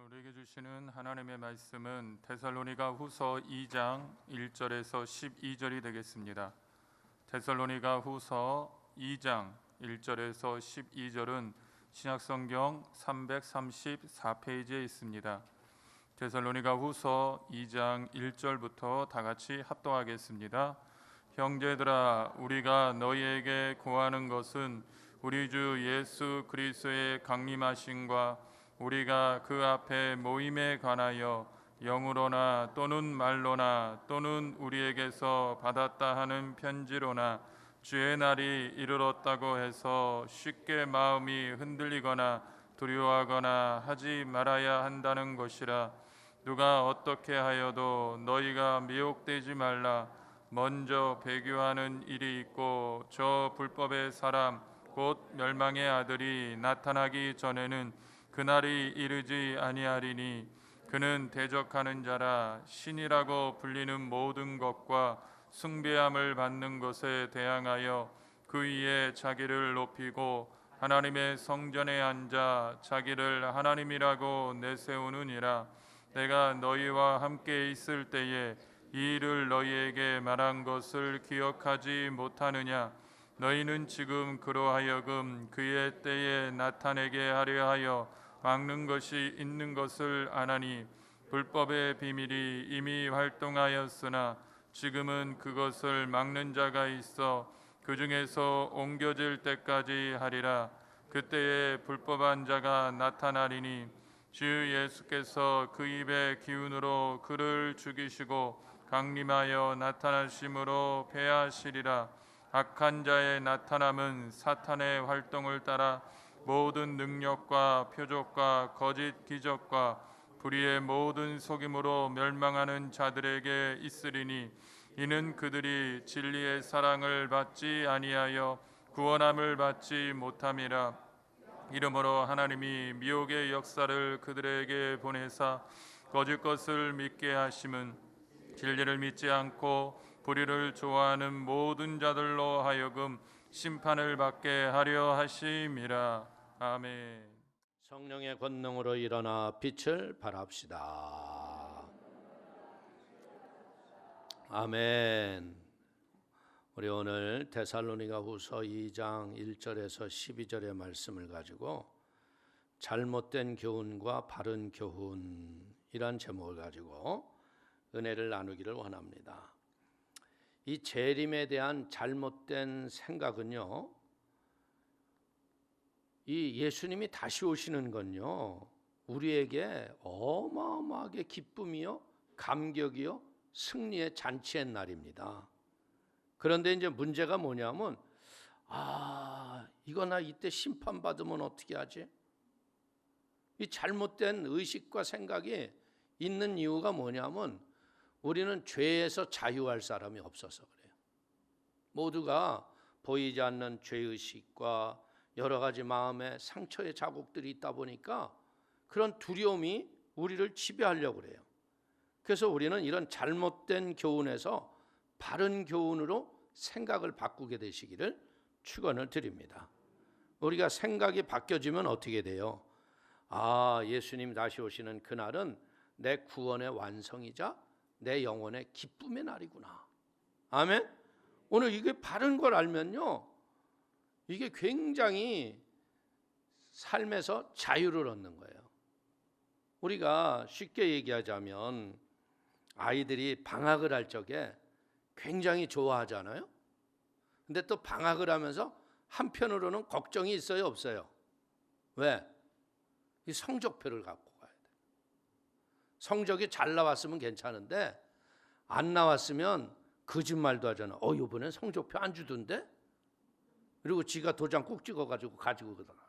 우리에게 주시는 하나님의 말씀은 데살로니가 후서 2장 1절에서 12절이 되겠습니다. 데살로니가 후서 2장 1절에서 12절은 신약성경 334페이지에 있습니다. 데살로니가 후서 2장 1절부터 다 같이 합독하겠습니다. 형제들아, 우리가 너희에게 구하는 것은 우리 주 예수 그리스도의 강림하심과 우리가 그 앞에 모임에 관하여 영으로나 또는 말로나 또는 우리에게서 받았다 하는 편지로나 주의 날이 이르렀다고 해서 쉽게 마음이 흔들리거나 두려워하거나 하지 말아야 한다는 것이라. 누가 어떻게 하여도 너희가 미혹되지 말라. 먼저 배교하는 일이 있고 저 불법의 사람 곧 멸망의 아들이 나타나기 전에는 그날이 이르지 아니하리니 그는 대적하는 자라. 신이라고 불리는 모든 것과 숭배함을 받는 것에 대항하여 그 위에 자기를 높이고 하나님의 성전에 앉아 자기를 하나님이라고 내세우느니라. 내가 너희와 함께 있을 때에 이 일을 너희에게 말한 것을 기억하지 못하느냐. 너희는 지금 그로 하여금 그의 때에 나타내게 하려 하여 막는 것이 있는 것을 아나니 불법의 비밀이 이미 활동하였으나 지금은 그것을 막는 자가 있어 그 중에서 옮겨질 때까지 하리라. 그때에 불법한 자가 나타나리니 주 예수께서 그 입의 기운으로 그를 죽이시고 강림하여 나타나심으로 패하시리라. 악한 자의 나타남은 사탄의 활동을 따라 모든 능력과 표적과 거짓 기적과 불의의 모든 속임으로 멸망하는 자들에게 있으리니 이는 그들이 진리의 사랑을 받지 아니하여 구원함을 받지 못함이라. 이러므로 하나님이 미혹의 역사를 그들에게 보내사 거짓 것을 믿게 하심은 진리를 믿지 않고 불의를 좋아하는 모든 자들로 하여금 심판을 받게 하려 하심이라. 아멘. 성령의 권능으로 일어나 빛을 발합시다. 아멘. 우리 오늘 데살로니가 후서 2장 1절에서 12절의 말씀을 가지고 잘못된 교훈과 바른 교훈이란 제목을 가지고 은혜를 나누기를 원합니다. 이 재림에 대한 잘못된 생각은요, 이 예수님이 다시 오시는 건요, 우리에게 어마어마하게 기쁨이요, 감격이요, 승리의 잔치의 날입니다. 그런데 이제 문제가 뭐냐면, 이거 나 이때 심판받으면 어떻게 하지? 이 잘못된 의식과 생각이 있는 이유가 뭐냐면 우리는 죄에서 자유할 사람이 없어서 그래요. 모두가 보이지 않는 죄의식과 여러 가지 마음의 상처의 자국들이 있다 보니까 그런 두려움이 우리를 지배하려고 그래요. 그래서 우리는 이런 잘못된 교훈에서 바른 교훈으로 생각을 바꾸게 되시기를 축원을 드립니다. 우리가 생각이 바뀌어지면 어떻게 돼요? 예수님 다시 오시는 그날은 내 구원의 완성이자 내 영혼의 기쁨의 날이구나. 아멘. 오늘 이게 바른 걸 알면요, 이게 굉장히 삶에서 자유를 얻는 거예요. 우리가 쉽게 얘기하자면 아이들이 방학을 할 적에 굉장히 좋아하잖아요. 근데 또 방학을 하면서 한편으로는 걱정이 있어요, 없어요? 왜? 이 성적표를 갖고 가야 돼. 성적이 잘 나왔으면 괜찮은데 안 나왔으면 거짓말도 하잖아. 이번엔 성적표 안 주던데? 그리고 지가 도장 꼭 찍어가지고 가지고 가더라.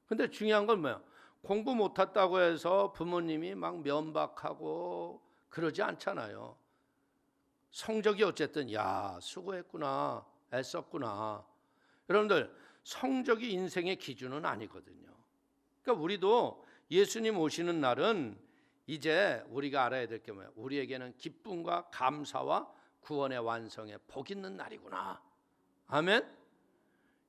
근데 중요한 건 뭐야? 공부 못했다고 해서 부모님이 막 면박하고 그러지 않잖아요. 성적이 어쨌든 수고했구나, 애썼구나. 여러분들, 성적이 인생의 기준은 아니거든요. 그러니까 우리도 예수님 오시는 날은 이제 우리가 알아야 될 게 뭐예요? 우리에게는 기쁨과 감사와 구원의 완성에 복 있는 날이구나. 아멘.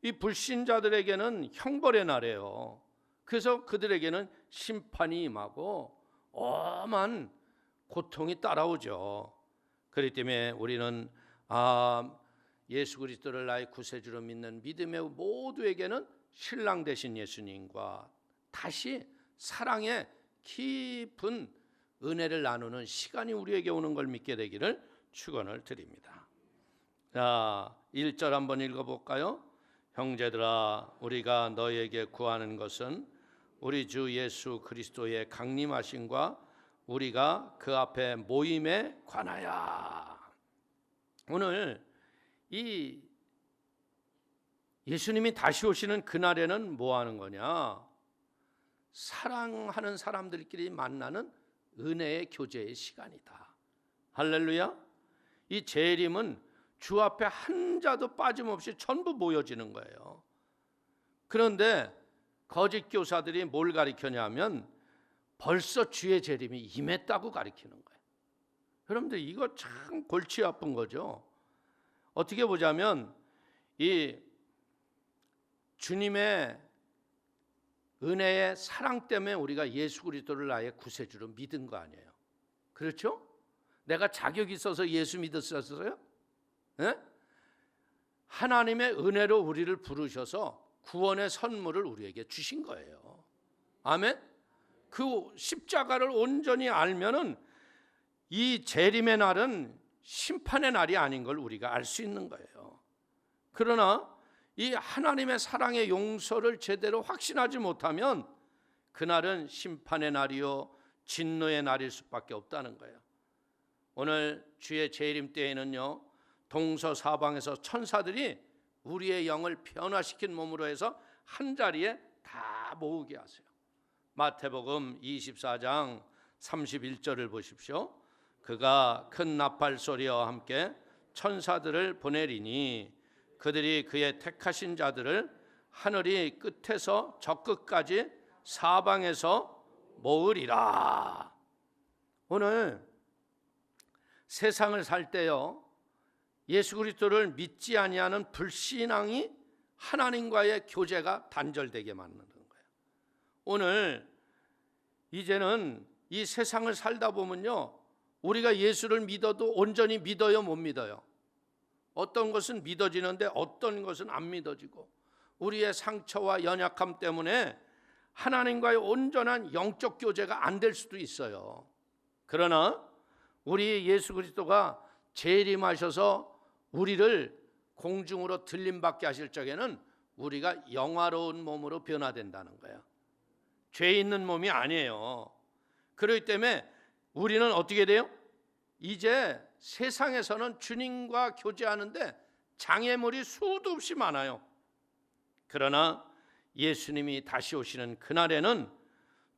이 불신자들에게는 형벌의 날이에요. 그래서 그들에게는 심판이 임하고 엄한 고통이 따라오죠. 그렇기 때문에 우리는 예수 그리스도를 나의 구세주로 믿는 믿음의 모두에게는 신랑 되신 예수님과 다시 사랑의 깊은 은혜를 나누는 시간이 우리에게 오는 걸 믿게 되기를 축원을 드립니다. 자, 1절 한번 읽어볼까요? 형제들아, 우리가 너희에게 구하는 것은 우리 주 예수 그리스도의 강림하심과 우리가 그 앞에 모임에 관하여. 오늘 이 예수님이 다시 오시는 그날에는 뭐 하는 거냐? 사랑하는 사람들끼리 만나는 은혜의 교제의 시간이다. 할렐루야. 이 재림은 주 앞에 한 자도 빠짐없이 전부 모여지는 거예요. 그런데 거짓 교사들이 뭘 가르치냐면 벌써 주의 재림이 임했다고 가르치는 거예요. 여러분들 이거 참 골치 아픈 거죠. 어떻게 보자면 이 주님의 은혜의 사랑 때문에 우리가 예수 그리스도를 나의 구세주로 믿은 거 아니에요. 그렇죠? 내가 자격이 있어서 예수 믿었었어요? 네? 하나님의 은혜로 우리를 부르셔서 구원의 선물을 우리에게 주신 거예요. 아멘? 그 십자가를 온전히 알면은 이 재림의 날은 심판의 날이 아닌 걸 우리가 알 수 있는 거예요. 그러나 이 하나님의 사랑의 용서를 제대로 확신하지 못하면 그날은 심판의 날이요 진노의 날일 수밖에 없다는 거예요. 오늘 주의 재림 때에는요 동서사방에서 천사들이 우리의 영을 변화시킨 몸으로 해서 한 자리에 다 모으게 하세요. 마태복음 24장 31절을 보십시오. 그가 큰 나팔 소리와 함께 천사들을 보내리니 그들이 그의 택하신 자들을 하늘이 끝에서 저 끝까지 사방에서 모으리라. 오늘 세상을 살 때요 예수 그리스도를 믿지 아니하는 불신앙이 하나님과의 교제가 단절되게 만드는 거예요. 오늘 이제는 이 세상을 살다 보면요 우리가 예수를 믿어도 온전히 믿어요 못 믿어요? 어떤 것은 믿어지는데 어떤 것은 안 믿어지고 우리의 상처와 연약함 때문에 하나님과의 온전한 영적 교제가 안 될 수도 있어요. 그러나 우리 예수 그리스도가 재림하셔서 우리를 공중으로 들림받게 하실 적에는 우리가 영화로운 몸으로 변화된다는 거예요. 죄 있는 몸이 아니에요. 그렇기 때문에 우리는 어떻게 돼요? 이제 세상에서는 주님과 교제하는데 장애물이 수도 없이 많아요. 그러나 예수님이 다시 오시는 그날에는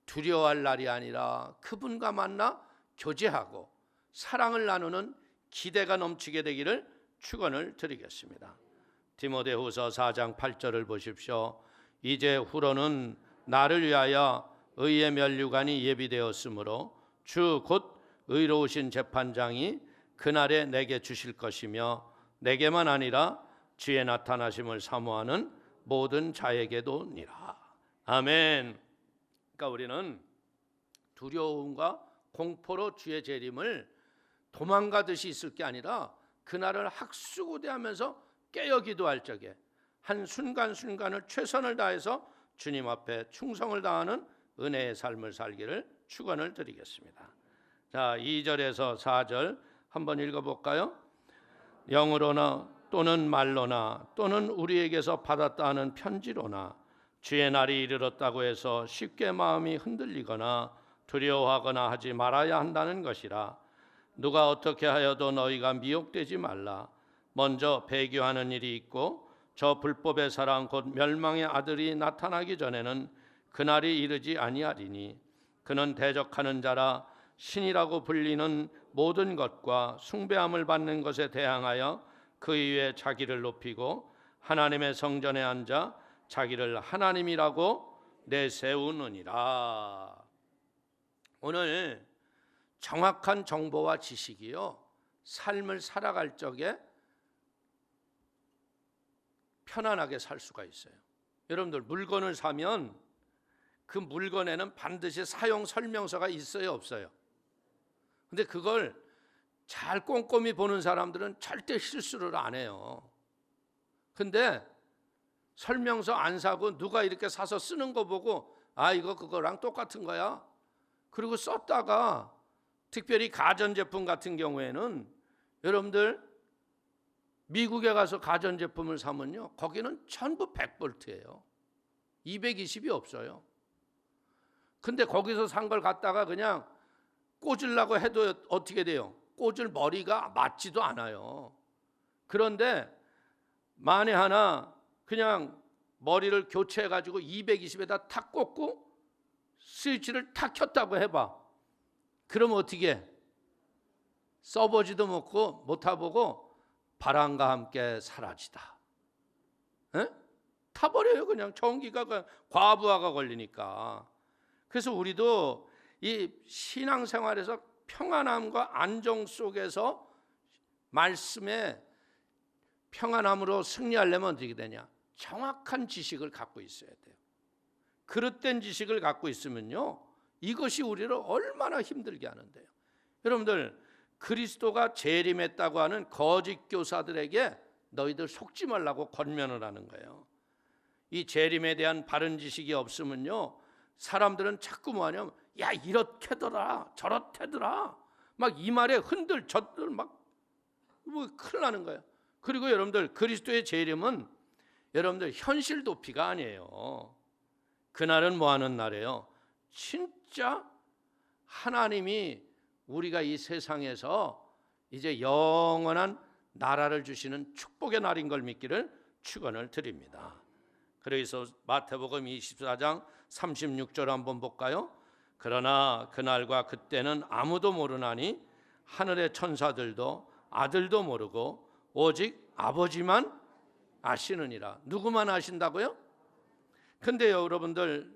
두려워할 날이 아니라 그분과 만나 교제하고 사랑을 나누는 기대가 넘치게 되기를 축원을 드리겠습니다. 디모데후서 4장 8절을 보십시오. 이제 후로는 나를 위하여 의의 면류관이 예비되었으므로 주 곧 의로우신 재판장이 그날에 내게 주실 것이며 내게만 아니라 주의 나타나심을 사모하는 모든 자에게도니라. 아멘. 그러니까 우리는 두려움과 공포로 주의 재림을 도망가듯이 있을 게 아니라 그날을 학수고대하면서 깨어 기도할 적에 한 순간순간을 최선을 다해서 주님 앞에 충성을 다하는 은혜의 삶을 살기를 축원을 드리겠습니다. 자, 2절에서 4절 한번 읽어볼까요? 영으로나 또는 말로나 또는 우리에게서 받았다 하는 편지로나 주의 날이 이르렀다고 해서 쉽게 마음이 흔들리거나 두려워하거나 하지 말아야 한다는 것이라. 누가 어떻게 하여도 너희가 미혹되지 말라. 먼저 배교하는 일이 있고 저 불법의 사랑 곧 멸망의 아들이 나타나기 전에는 그날이 이르지 아니하리니 그는 대적하는 자라 신이라고 불리는 모든 것과 숭배함을 받는 것에 대항하여 그 위에 자기를 높이고 하나님의 성전에 앉아 자기를 하나님이라고 내세우느니라. 오늘 정확한 정보와 지식이요 삶을 살아갈 적에 편안하게 살 수가 있어요. 여러분들 물건을 사면 그 물건에는 반드시 사용 설명서가 있어요, 없어요? 근데 그걸 잘 꼼꼼히 보는 사람들은 절대 실수를 안 해요. 근데 설명서 안 사고 누가 이렇게 사서 쓰는 거 보고 아, 이거 그거랑 똑같은 거야. 그리고 썼다가 특별히 가전제품 같은 경우에는 여러분들 미국에 가서 가전제품을 사면요, 거기는 전부 100볼트예요. 220이 없어요. 근데 거기서 산 걸 갖다가 그냥 꽂으려고 해도 어떻게 돼요? 꽂을 머리가 맞지도 않아요. 그런데 만에 하나 그냥 머리를 교체해가지고 220에다 탁 꽂고 스위치를 탁 켰다고 해봐. 그럼 어떻게 해? 써보지도 못해보고 바람과 함께 사라지다. 에? 타버려요. 그냥 전기가 과부하가 걸리니까. 그래서 우리도 이 신앙생활에서 평안함과 안정 속에서 말씀의 평안함으로 승리하려면 어떻게 되냐? 정확한 지식을 갖고 있어야 돼요. 그릇된 지식을 갖고 있으면요, 이것이 우리를 얼마나 힘들게 하는데요. 여러분들, 그리스도가 재림했다고 하는 거짓 교사들에게 너희들 속지 말라고 권면을 하는 거예요. 이 재림에 대한 바른 지식이 없으면요, 사람들은 자꾸 뭐하냐면 야, 이렇게더라 저렇게더라 막 이 말에 저들 막 뭐 큰일 나는 거예요. 그리고 여러분들, 그리스도의 재림은 여러분들 현실 도피가 아니에요. 그날은 뭐 하는 날이에요? 진짜 하나님이 우리가 이 세상에서 이제 영원한 나라를 주시는 축복의 날인 걸 믿기를 축원을 드립니다. 그래서 마태복음 24장 36절 한번 볼까요? 그러나 그날과 그때는 아무도 모르나니 하늘의 천사들도 아들도 모르고 오직 아버지만 아시느니라. 누구만 아신다고요? 근데요, 여러분들,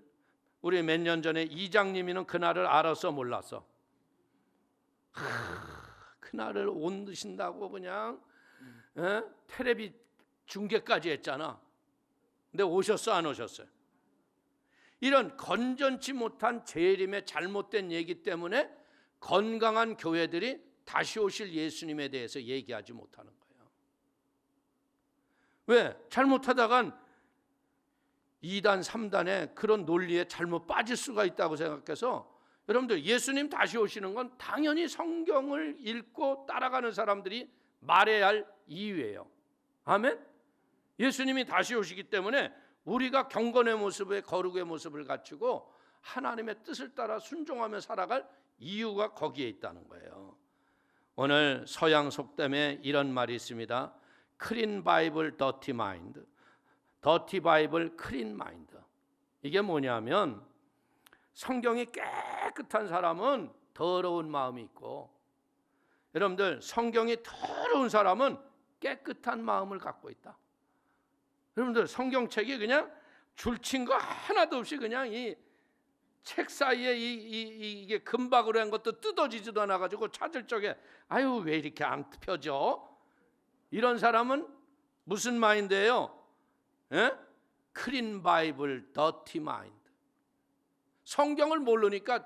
우리 몇 년 전에 이장님이는 그날을 알아서 몰랐어. 그날을 온드신다고 그냥 텔레비 중계까지 했잖아. 근데 오셨어, 안 오셨어요? 이런 건전치 못한 재림의 잘못된 얘기 때문에 건강한 교회들이 다시 오실 예수님에 대해서 얘기하지 못하는 거예요. 왜? 잘못하다간 2단, 3단에 그런 논리에 잘못 빠질 수가 있다고 생각해서 여러분들, 예수님 다시 오시는 건 당연히 성경을 읽고 따라가는 사람들이 말해야 할 이유예요. 아멘? 예수님이 다시 오시기 때문에 우리가 경건의 모습에 거룩의 모습을 갖추고 하나님의 뜻을 따라 순종하며 살아갈 이유가 거기에 있다는 거예요. 오늘 서양 속담에 이런 말이 있습니다. Clean Bible, Dirty Mind. Dirty Bible, Clean Mind. 이게 뭐냐면 성경이 깨끗한 사람은 더러운 마음이 있고, 여러분들, 성경이 더러운 사람은 깨끗한 마음을 갖고 있다. 여러분들, 성경책이 그냥 줄친 거 하나도 없이 그냥 이 책 사이에 이게 금박으로 한 것도 뜯어지지도 않아 가지고 찾을 적에 아유, 왜 이렇게 안 펴져? 이런 사람은 무슨 마인드예요? Clean Bible, Dirty Mind. 성경을 모르니까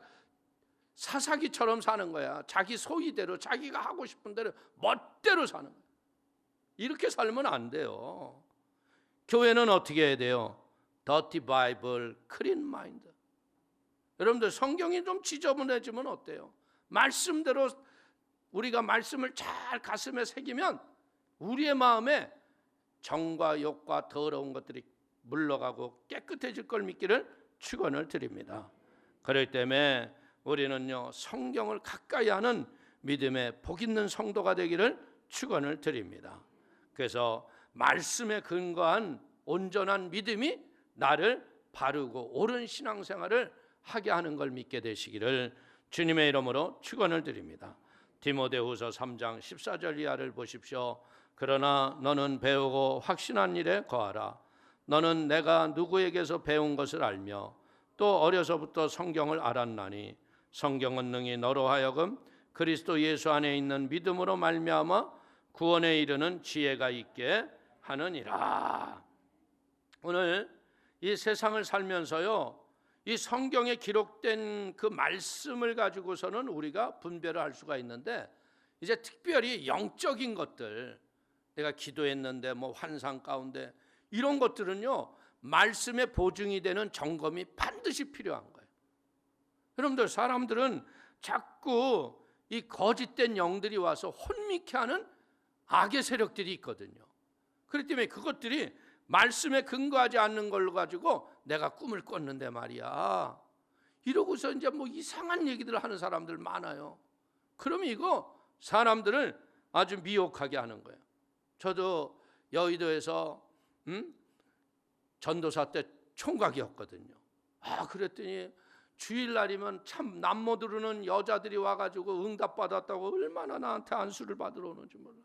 사사기처럼 사는 거야. 자기 소위대로, 자기가 하고 싶은 대로 멋대로 사는 거야. 이렇게 살면 안 돼요. 교회는 어떻게 해야 돼요? Dirty Bible, Clean Mind. 여러분들, 성경이 좀 지저분해지면 어때요? 말씀대로 우리가 말씀을 잘 가슴에 새기면 우리의 마음에 정과 욕과 더러운 것들이 물러가고 깨끗해질 걸 믿기를 축원을 드립니다. 그렇기 때문에 우리는요, 성경을 가까이 하는 믿음의 복 있는 성도가 되기를 축원을 드립니다. 그래서 말씀에 근거한 온전한 믿음이 나를 바르고 옳은 신앙생활을 하게 하는 걸 믿게 되시기를 주님의 이름으로 축원을 드립니다. 디모데후서 3장 14절 이하를 보십시오. 그러나 너는 배우고 확신한 일에 거하라. 너는 내가 누구에게서 배운 것을 알며 또 어려서부터 성경을 알았나니 성경은 능히 너로 하여금 그리스도 예수 안에 있는 믿음으로 말미암아 구원에 이르는 지혜가 있게 하느니라. 오늘 이 세상을 살면서요, 이 성경에 기록된 그 말씀을 가지고서는 우리가 분별을 할 수가 있는데, 이제 특별히 영적인 것들, 내가 기도했는데 뭐 환상 가운데 이런 것들은요, 말씀의 보증이 되는 점검이 반드시 필요한 거예요. 여러분들, 사람들은 자꾸 이 거짓된 영들이 와서 혼미케 하는 악의 세력들이 있거든요. 그렇기 때문에 그것들이 말씀에 근거하지 않는 걸로 가지고 내가 꿈을 꿨는데 말이야, 이러고서 이제 뭐 이상한 얘기들을 하는 사람들 많아요. 그러면 이거 사람들을 아주 미혹하게 하는 거예요. 저도 여의도에서 전도사 때 총각이었거든요. 그랬더니 주일날이면 참 남모 들으는 여자들이 와가지고 응답받았다고 얼마나 나한테 안수를 받으러 오는지 몰라.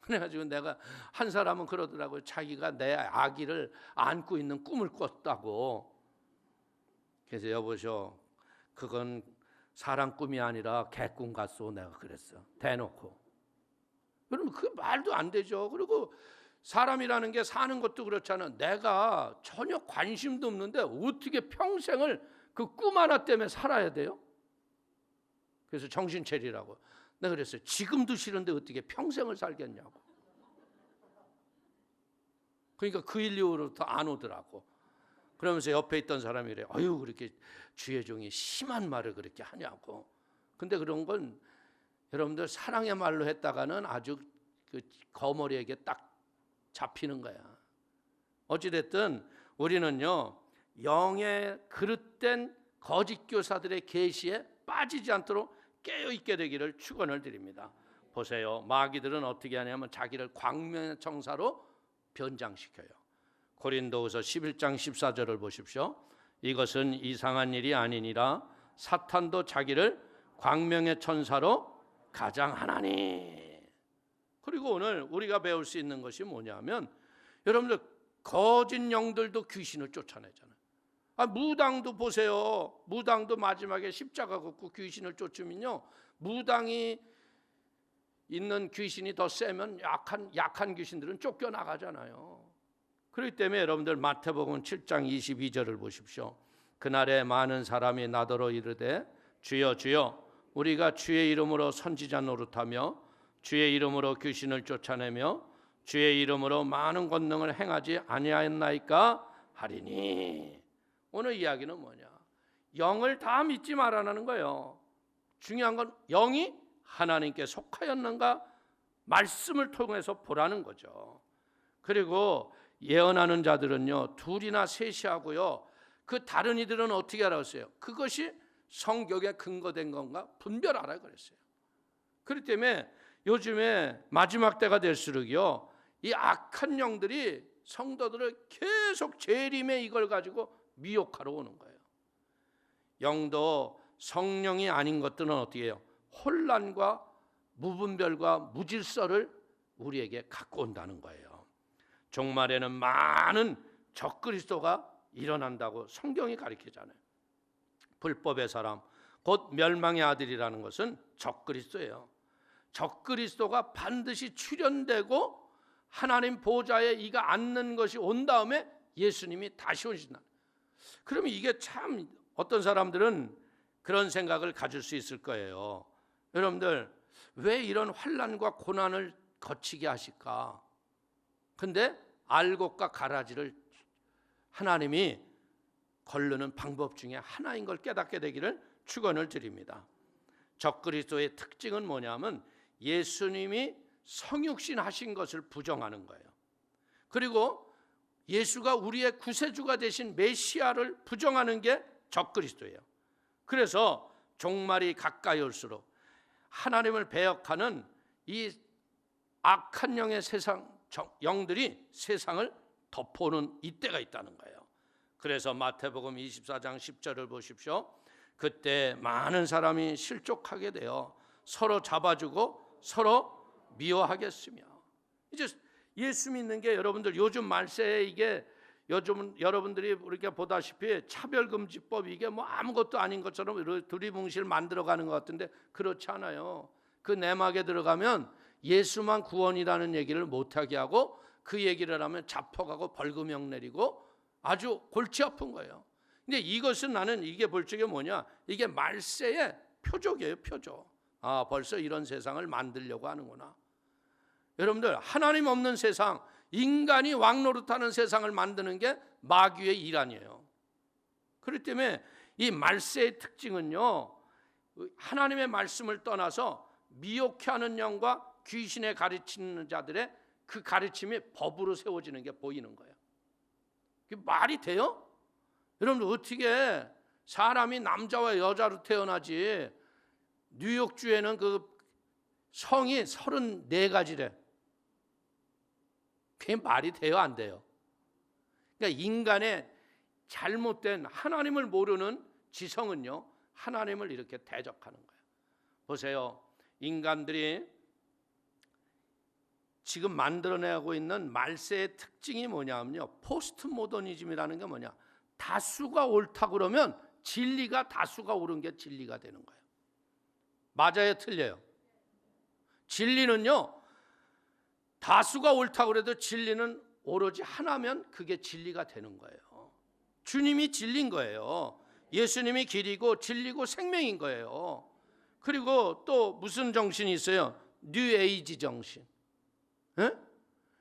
그래가지고 내가, 한 사람은 그러더라고요. 자기가 내 아기를 안고 있는 꿈을 꿨다고. 그래서 여보셔, 그건 사람 꿈이 아니라 개꿈 같소, 내가 그랬어, 대놓고. 여러분, 그 말도 안 되죠. 그리고 사람이라는 게 사는 것도 그렇잖아. 내가 전혀 관심도 없는데 어떻게 평생을 그 꿈 하나 때문에 살아야 돼요? 그래서 정신 차리라고 내가 그랬어요. 지금도 싫은데 어떻게 평생을 살겠냐고. 그러니까 그 일 이후로부터 안 오더라고. 그러면서 옆에 있던 사람이 그래, 아유, 그렇게 주의 종이 심한 말을 그렇게 하냐고. 근데 그런 건 여러분들 사랑의 말로 했다가는 아주 그 거머리에게 딱 잡히는 거야. 어찌됐든 우리는요, 영의 그릇된 거짓 교사들의 계시에 빠지지 않도록 깨어있게 되기를 축원을 드립니다. 보세요, 마귀들은 어떻게 하냐면 자기를 광명의 청사로 변장시켜요. 고린도후서 11장 14절을 보십시오. 이것은 이상한 일이 아니니라 사탄도 자기를 광명의 천사로 가장하나니. 그리고 오늘 우리가 배울 수 있는 것이 뭐냐면, 여러분들, 거짓 영들도 귀신을 쫓아내잖아요. 무당도 보세요. 무당도 마지막에 십자가 걷고 귀신을 쫓으면요, 무당이 있는 귀신이 더 세면 약한 귀신들은 쫓겨나가잖아요. 그렇기 때문에 여러분들, 마태복음 7장 22절을 보십시오. 그날에 많은 사람이 나더러 이르되 주여 주여 우리가 주의 이름으로 선지자 노릇하며 주의 이름으로 귀신을 쫓아내며 주의 이름으로 많은 권능을 행하지 아니하였나이까 하리니. 오늘 이야기는 뭐냐? 영을 다 믿지 말라는 거예요. 중요한 건 영이 하나님께 속하였는가 말씀을 통해서 보라는 거죠. 그리고 예언하는 자들은요, 둘이나 셋이 하고요, 그 다른 이들은 어떻게 하라고 했어요? 그것이 성경에 근거된 건가 분별하라 그랬어요. 그렇기 때문에 요즘에 마지막 때가 될수록요, 이 악한 영들이 성도들을 계속 재림의 이걸 가지고 미혹하러 오는 거예요. 영도 성령이 아닌 것들은 어떻게 해요? 혼란과 무분별과 무질서를 우리에게 갖고 온다는 거예요. 종말에는 많은 적그리스도가 일어난다고 성경이 가르치잖아요. 불법의 사람, 곧 멸망의 아들이라는 것은 적그리스도예요. 적그리스도가 반드시 출현되고 하나님 보좌에 이가 앉는 것이 온 다음에 예수님이 다시 오신다. 그러면 이게 참, 어떤 사람들은 그런 생각을 가질 수 있을 거예요. 여러분들, 왜 이런 환난과 고난을 거치게 하실까? 근데 알곡과 가라지를 하나님이 거르는 방법 중에 하나인 걸 깨닫게 되기를 축원을 드립니다. 적그리스도의 특징은 뭐냐면 예수님이 성육신 하신 것을 부정하는 거예요. 그리고 예수가 우리의 구세주가 되신 메시아를 부정하는 게 적그리스도예요. 그래서 종말이 가까이 올수록 하나님을 배역하는 이 악한 영의 영들이 세상을 덮어오는 이때가 있다는 거예요. 그래서 마태복음 24장 10절을 보십시오. 그때 많은 사람이 실족하게 되어 서로 잡아주고 서로 미워하겠으며. 이제 예수 믿는 게 여러분들 요즘 말세에 이게 요즘 여러분들이 우리가 보다시피 차별금지법 이게 뭐 아무것도 아닌 것처럼 두리뭉실 만들어가는 것 같은데 그렇지 않아요. 그 내막에 들어가면 예수만 구원이라는 얘기를 못하게 하고 그 얘기를 하면 잡혀가고 벌금형 내리고 아주 골치 아픈 거예요. 근데 이것은 나는 이게 볼 적에 뭐냐? 이게 말세의 표적이에요, 표적. 아, 벌써 이런 세상을 만들려고 하는구나. 여러분들, 하나님 없는 세상, 인간이 왕노릇하는 세상을 만드는 게 마귀의 일 아니에요. 그렇기 때문에 이 말세의 특징은요, 하나님의 말씀을 떠나서 미혹해하는 영과 귀신에 가르치는 자들의 그 가르침이 법으로 세워지는 게 보이는 거예요. 그게 말이 돼요? 여러분들, 어떻게 사람이 남자와 여자로 태어나지 뉴욕주에는 그 성이 34가지래. 그게 말이 돼요, 안 돼요? 그러니까 인간의 잘못된 하나님을 모르는 지성은요, 하나님을 이렇게 대적하는 거예요. 보세요, 인간들이 지금 만들어내고 있는 말세의 특징이 뭐냐면요, 포스트 모더니즘이라는 게 뭐냐, 다수가 옳다 그러면 진리가 다수가 옳은 게 진리가 되는 거예요. 맞아요, 틀려요? 진리는요, 다수가 옳다 그래도 진리는 오로지 하나면 그게 진리가 되는 거예요. 주님이 진리인 거예요. 예수님이 길이고 진리고 생명인 거예요. 그리고 또 무슨 정신이 있어요? 뉴 에이지 정신. 에?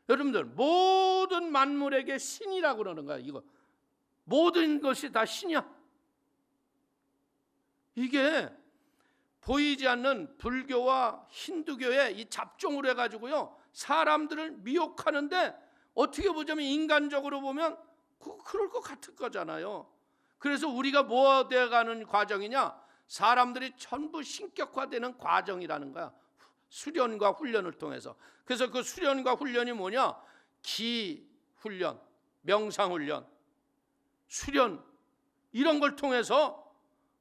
여러분들, 모든 만물에게 신이라고 그러는 거야. 이거 모든 것이 다 신이야. 이게 보이지 않는 불교와 힌두교의 이 잡종으로 해가지고요, 사람들을 미혹하는데, 어떻게 보자면 인간적으로 보면 그럴 것 같을 거잖아요. 그래서 우리가 뭐 되어가는 과정이냐, 사람들이 전부 신격화되는 과정이라는 거야. 수련과 훈련을 통해서. 그래서 그 수련과 훈련이 뭐냐, 기훈련, 명상훈련, 수련, 이런 걸 통해서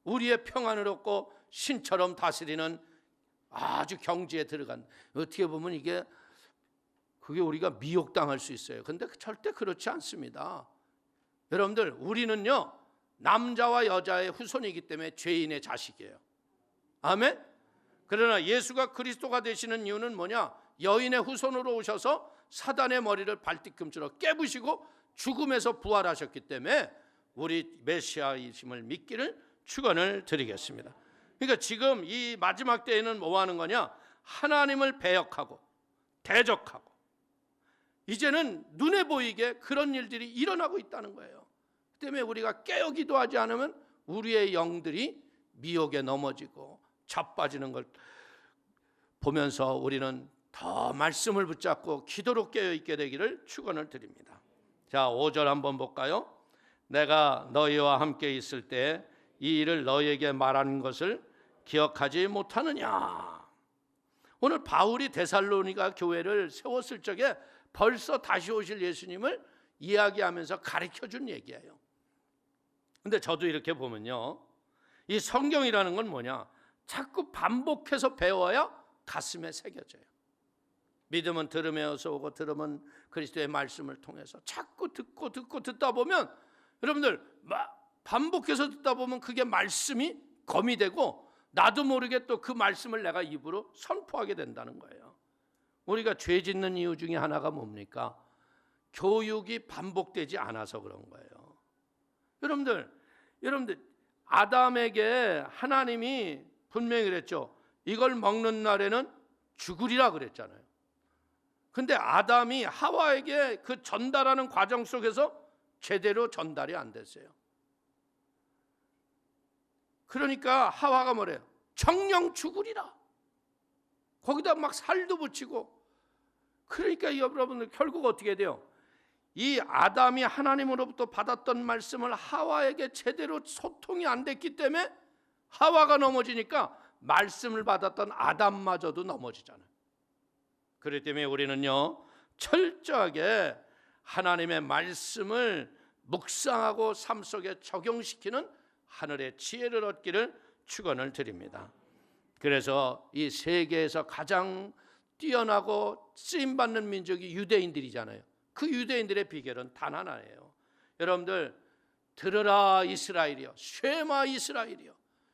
우리의 평안을 얻고 신처럼 다스리는 아주 경지에 들어간, 어떻게 보면 그게 우리가 미혹당할 수 있어요. 근데 절대 그렇지 않습니다. 여러분들, 우리는요, 남자와 여자의 후손이기 때문에 죄인의 자식이에요. 아멘? 그러나 예수가 그리스도가 되시는 이유는 뭐냐? 여인의 후손으로 오셔서 사단의 머리를 발뒤꿈치로 깨부시고 죽음에서 부활하셨기 때문에 우리 메시아이심을 믿기를 축원을 드리겠습니다. 그러니까 지금 이 마지막 때에는 뭐 하는 거냐? 하나님을 배역하고 대적하고, 이제는 눈에 보이게 그런 일들이 일어나고 있다는 거예요. 그 때문에 우리가 깨어 기도하지 않으면 우리의 영들이 미혹에 넘어지고 자빠지는 걸 보면서 우리는 더 말씀을 붙잡고 기도로 깨어 있게 되기를 축원을 드립니다. 자, 5절 한번 볼까요? 내가 너희와 함께 있을 때 이 일을 너희에게 말하는 것을 기억하지 못하느냐. 오늘 바울이 데살로니가 교회를 세웠을 적에 벌써 다시 오실 예수님을 이야기하면서 가르쳐준 얘기예요. 근데 저도 이렇게 보면요, 이 성경이라는 건 뭐냐, 자꾸 반복해서 배워야 가슴에 새겨져요. 믿음은 들음에서 오고 들음은 그리스도의 말씀을 통해서 자꾸 듣고 듣다 보면, 여러분들, 반복해서 듣다 보면 그게 말씀이 검이 되고 나도 모르게 또 그 말씀을 내가 입으로 선포하게 된다는 거예요. 우리가 죄 짓는 이유 중에 하나가 뭡니까? 교육이 반복되지 않아서 그런 거예요. 여러분들, 아담에게 하나님이 분명히 그랬죠. 이걸 먹는 날에는 죽으리라 그랬잖아요. 근데 아담이 하와에게 그 전달하는 과정 속에서 제대로 전달이 안 됐어요. 그러니까 하와가 뭐래요? 정령 죽으리라. 거기다 막 살도 붙이고. 그러니까 여러분들, 결국 어떻게 돼요? 이 아담이 하나님으로부터 받았던 말씀을 하와에게 제대로 소통이 안 됐기 때문에 하와가 넘어지니까 말씀을 받았던 아담마저도 넘어지잖아요. 그렇기 때문에 우리는요, 철저하게 하나님의 말씀을 묵상하고 삶 속에 적용시키는 하늘의 지혜를 얻기를 축원을 드립니다. 그래서 이 세계에서 가장 뛰어나고 쓰임받는 민족이 유대인들이잖아요. 그 유대인들의 비결은 단 하나예요. 여러분들, 들으라 이스라엘이여, 쉐마 이스라엘이여.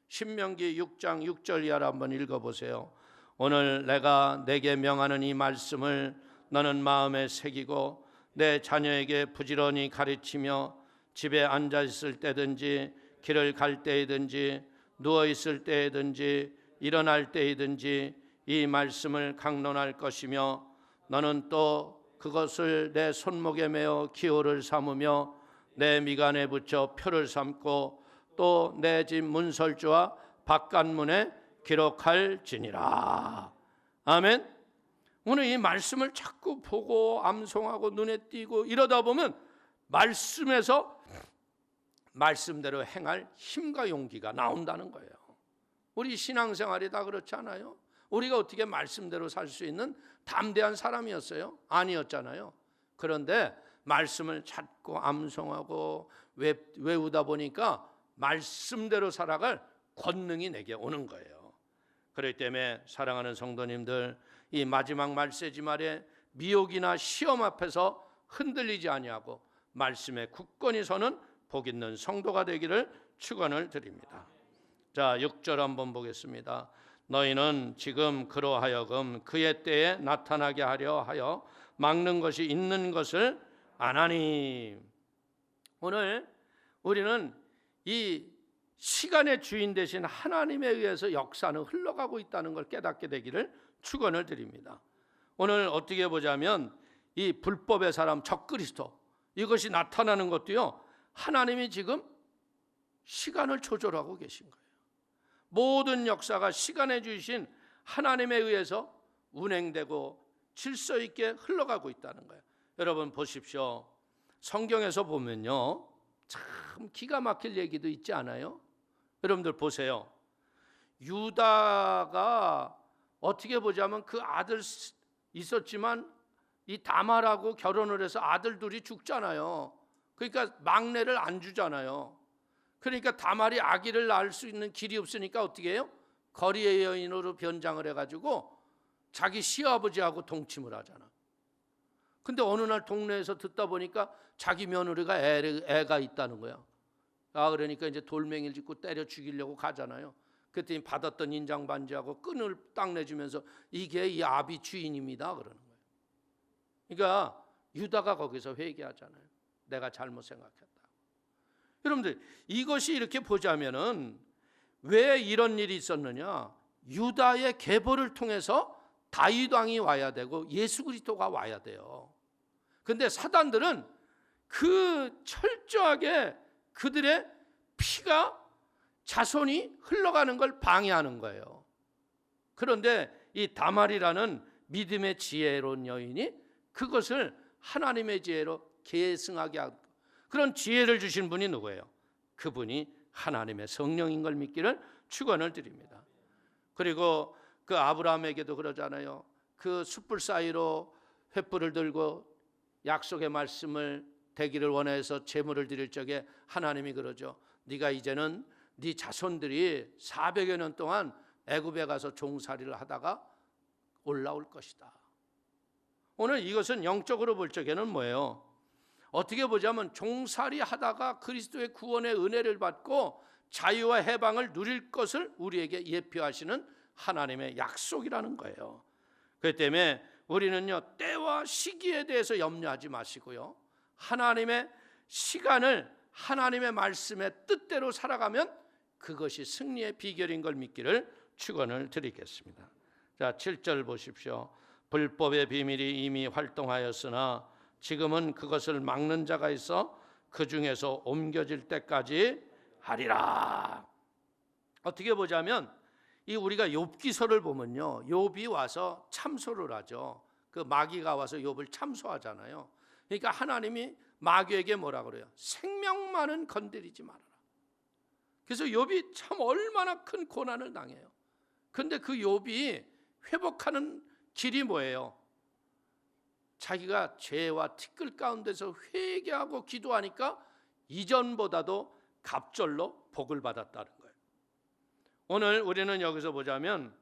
신명기 6장 6절 이하를 한번 읽어보세요. 오늘 내가 내게 명하는 이 말씀을 너는 마음에 새기고 내 자녀에게 부지런히 가르치며 집에 앉아 있을 때든지 길을 갈 때이든지 누워 있을 때이든지 일어날 때이든지 이 말씀을 강론할 것이며 너는 또 그것을 내 손목에 메어 기호를 삼으며 내 미간에 붙여 표를 삼고 또 내 집 문설주와 바깥문에 기록할지니라. 아멘. 오늘 이 말씀을 자꾸 보고 암송하고 눈에 띄고 이러다 보면 말씀에서 말씀대로 행할 힘과 용기가 나온다는 거예요. 우리 신앙생활이 다 그렇지 않아요? 우리가 어떻게 말씀대로 살 수 있는 담대한 사람이었어요? 아니었잖아요. 그런데 말씀을 찾고 암송하고 외우다 보니까 말씀대로 살아갈 권능이 내게 오는 거예요. 그렇기 때문에 사랑하는 성도님들, 이 마지막 말세지 말에 미혹이나 시험 앞에서 흔들리지 아니하고 말씀에 굳건히 서는 복 있는 성도가 되기를 축원을 드립니다. 자, 6절 한번 보겠습니다. 너희는 지금 그로 하여금 그의 때에 나타나게 하려 하여 막는 것이 있는 것을 아나니. 오늘 우리는 이 시간의 주인 되신 하나님에 의해서 역사는 흘러가고 있다는 걸 깨닫게 되기를 축원을 드립니다. 오늘 어떻게 보자면 이 불법의 사람 적그리스도 이것이 나타나는 것도요, 하나님이 지금 시간을 조절하고 계신 거예요. 모든 역사가 시간에 주신 하나님에 의해서 운행되고 질서 있게 흘러가고 있다는 거예요. 여러분 보십시오. 성경에서 보면요, 참 기가 막힐 얘기도 있지 않아요? 여러분들 보세요. 유다가 어떻게 보자면 그 아들 있었지만 이 다말하고 결혼을 해서 아들 둘이 죽잖아요. 그러니까 막내를 안 주잖아요. 그러니까 다말이 아기를 낳을 수 있는 길이 없으니까 어떻게 해요? 거리의 여인으로 변장을 해가지고 자기 시아버지하고 동침을 하잖아. 근데 어느 날 동네에서 듣다 보니까 자기 며느리가 애가 있다는 거야. 아, 그러니까 이제 돌멩이를 짚고 때려 죽이려고 가잖아요. 그랬더니 받았던 인장 반지하고 끈을 딱 내주면서 이게 이 아비 주인입니다 그러는 거예요. 그러니까 유다가 거기서 회개하잖아요. 내가 잘못 생각했다. 여러분들 이것이 이렇게 보자면은 왜 이런 일이 있었느냐? 유다의 계보를 통해서 다윗 왕이 와야 되고 예수 그리스도가 와야 돼요. 근데 사단들은 그 철저하게 그들의 피가 자손이 흘러가는 걸 방해하는 거예요. 그런데 이 다말이라는 믿음의 지혜로운 여인이 그것을 하나님의 지혜로 계승하게 하고, 그런 지혜를 주신 분이 누구예요? 그분이 하나님의 성령인 걸 믿기를 축원을 드립니다. 그리고 그 아브라함에게도 그러잖아요. 그 숯불 사이로 횃불을 들고 약속의 말씀을 되기를 원해서 제물을 드릴 적에 하나님이 그러죠. 네가 이제는 네 자손들이 400여 년 동안 애굽에 가서 종살이를 하다가 올라올 것이다. 오늘 이것은 영적으로 볼 적에는 뭐예요? 어떻게 보자면 종살이 하다가 그리스도의 구원의 은혜를 받고 자유와 해방을 누릴 것을 우리에게 예표하시는 하나님의 약속이라는 거예요. 그렇기 때문에 우리는요, 때와 시기에 대해서 염려하지 마시고요, 하나님의 시간을 하나님의 말씀의 뜻대로 살아가면 그것이 승리의 비결인 걸 믿기를 축원을 드리겠습니다. 자, 7절 보십시오. 불법의 비밀이 이미 활동하였으나 지금은 그것을 막는 자가 있어 그 중에서 옮겨질 때까지 하리라. 어떻게 보자면 이 우리가 욥기서를 보면요, 욥이 와서 참소를 하죠. 그 마귀가 와서 욥을 참소하잖아요. 그러니까 하나님이 마귀에게 뭐라 그래요? 생명만은 건드리지 말아라. 그래서 욥이 참 얼마나 큰 고난을 당해요. 그런데 그 욥이 회복하는 길이 뭐예요? 자기가 죄와 티끌 가운데서 회개하고 기도하니까 이전보다도 갑절로 복을 받았다는 거예요. 오늘 우리는 여기서 보자면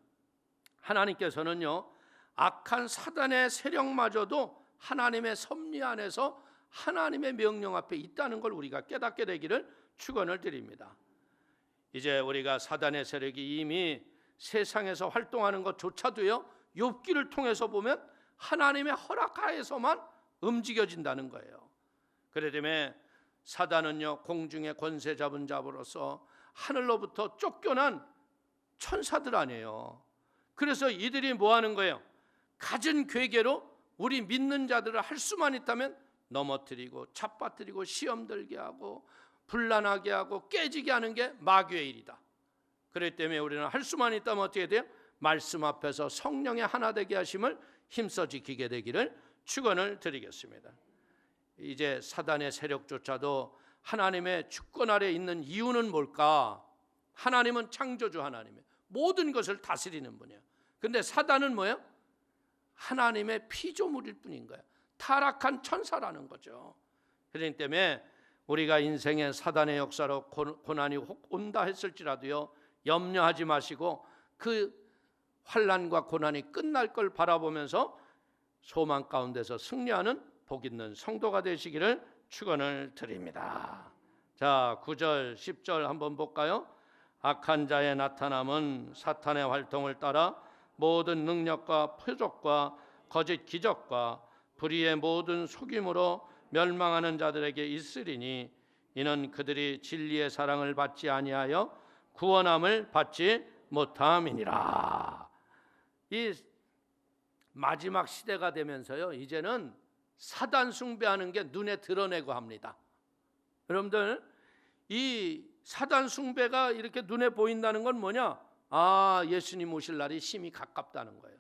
하나님께서는요, 악한 사단의 세력마저도 하나님의 섭리 안에서 하나님의 명령 앞에 있다는 걸 우리가 깨닫게 되기를 축원을 드립니다. 이제 우리가 사단의 세력이 이미 세상에서 활동하는 것조차도요, 욥기를 통해서 보면 하나님의 허락하에서만 움직여진다는 거예요. 그렇기 때문에 사단은요 공중의 권세 잡은 자로서 하늘로부터 쫓겨난 천사들 아니에요. 그래서 이들이 뭐 하는 거예요? 갖은 괴계로 우리 믿는 자들을 할 수만 있다면 넘어뜨리고 잡아뜨리고 시험 들게 하고 불난하게 하고 깨지게 하는 게 마귀의 일이다. 그렇기 때문에 우리는 할 수만 있다면 어떻게 돼요? 말씀 앞에서 성령의 하나 되게 하심을 힘써 지키게 되기를 축원을 드리겠습니다. 이제 사단의 세력조차도 하나님의 주권 아래 있는 이유는 뭘까? 하나님은 창조주 하나님이에요. 모든 것을 다스리는 분이에요. 근데 사단은 뭐예요? 하나님의 피조물일 뿐인 거예요. 타락한 천사라는 거죠. 그렇기 때문에 우리가 인생의 사단의 역사로 고난이 혹 온다 했을지라도요 염려하지 마시고 그 환난과 고난이 끝날 걸 바라보면서 소망 가운데서 승리하는 복 있는 성도가 되시기를 축원을 드립니다. 자, 9절 10절 한번 볼까요? 악한 자의 나타남은 사탄의 활동을 따라 모든 능력과 표적과 거짓 기적과 불의의 모든 속임으로 멸망하는 자들에게 있으리니 이는 그들이 진리의 사랑을 받지 아니하여 구원함을 받지 못함이니라. 이 마지막 시대가 되면서요 이제는 사단 숭배하는 게 눈에 드러내고 합니다. 여러분들 이 사단 숭배가 이렇게 눈에 보인다는 건 뭐냐? 예수님 오실 날이 심히 가깝다는 거예요.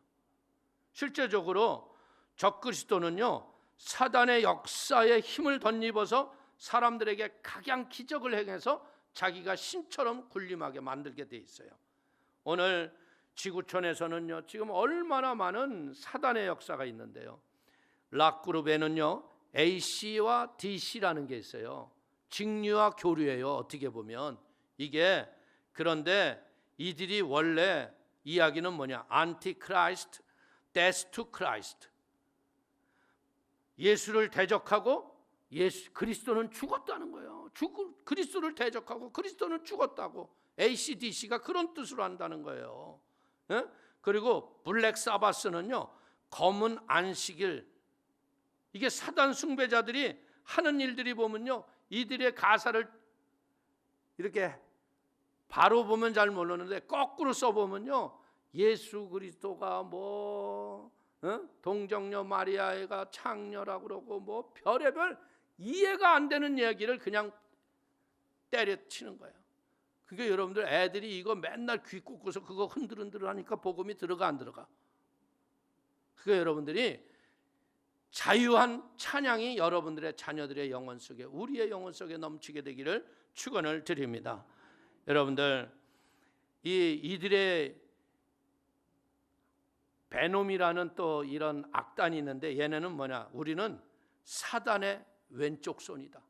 실제적으로 적그리스도는요 사단의 역사에 힘을 덧입어서 사람들에게 각양 기적을 행해서 자기가 신처럼 군림하게 만들게 돼 있어요. 오늘 지구촌에서는요 지금 얼마나 많은 사단의 역사가 있는데요. 락그룹에는요 AC와 DC라는 게 있어요. 직류와 교류예요. 어떻게 보면 이게 그런데 이들이 원래 이야기는 뭐냐? 안티크라이스트, 데스 투 크라이스트. 예수를 대적하고 그리스도는 죽었다는 거예요. 그리스도를 대적하고 그리스도는 죽었다고 ACDC가 그런 뜻으로 한다는 거예요. 예? 그리고 블랙 사바스는요 검은 안식일. 이게 사단 숭배자들이 하는 일들이 보면요 이들의 가사를 이렇게 바로 보면 잘 모르는데 거꾸로 써보면요 예수 그리스도가 동정녀 마리아가 창녀라고 그러고 뭐 별의별 이해가 안 되는 얘기를 그냥 때려치는 거예요. 그게 여러분들 애들이 이거 맨날 귀 꽂고서 그거 흔들흔들 하니까 복음이 들어가 안 들어가? 그게 여러분들이 자유한 찬양이 여러분들의 자녀들의 영혼 속에 우리의 영혼 속에 넘치게 되기를 축원을 드립니다. 여러분들 이들의 베놈이라는 또 이런 악단이 있는데 얘네는 뭐냐? 우리는 사단의 왼쪽 손이다.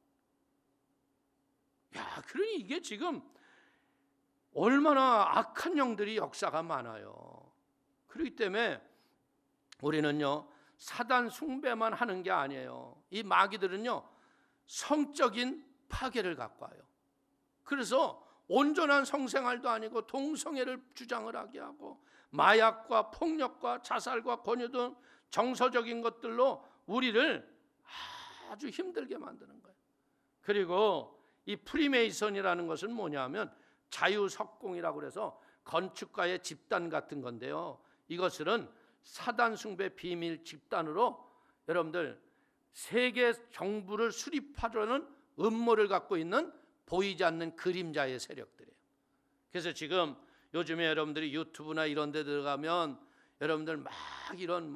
그러니 이게 지금 얼마나 악한 영들이 역사가 많아요. 그렇기 때문에 우리는요 사단 숭배만 하는 게 아니에요. 이 마귀들은요 성적인 파괴를 갖고 와요. 그래서 온전한 성생활도 아니고 동성애를 주장을 하게 하고 마약과 폭력과 자살과 권유 등 정서적인 것들로 우리를 아주 힘들게 만드는 거예요. 그리고 이 프리메이슨이라는 것은 뭐냐면 자유석공이라고 그래서 건축가의 집단 같은 건데요. 이것은 사단 숭배 비밀 집단으로 여러분들 세계 정부를 수립하려는 음모를 갖고 있는 보이지 않는 그림자의 세력들이에요. 그래서 지금 요즘에 여러분들이 유튜브나 이런 데 들어가면 여러분들 막 이런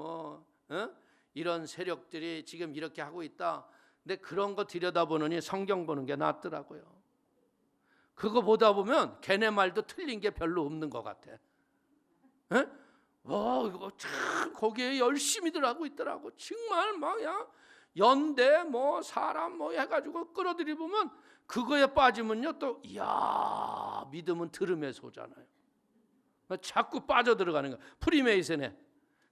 이런 세력들이 지금 이렇게 하고 있다. 근데 그런 거 들여다보느니 성경 보는 게 낫더라고요. 그거 보다 보면 걔네 말도 틀린 게 별로 없는 것 같아. 이거 참 거기에 열심히들 하고 있더라고. 정말 연대 사람 해가지고 끌어들이 보면 그거에 빠지면요 또 믿음은 들음에서 오잖아요. 자꾸 빠져 들어가는 거야. 프리메이슨에.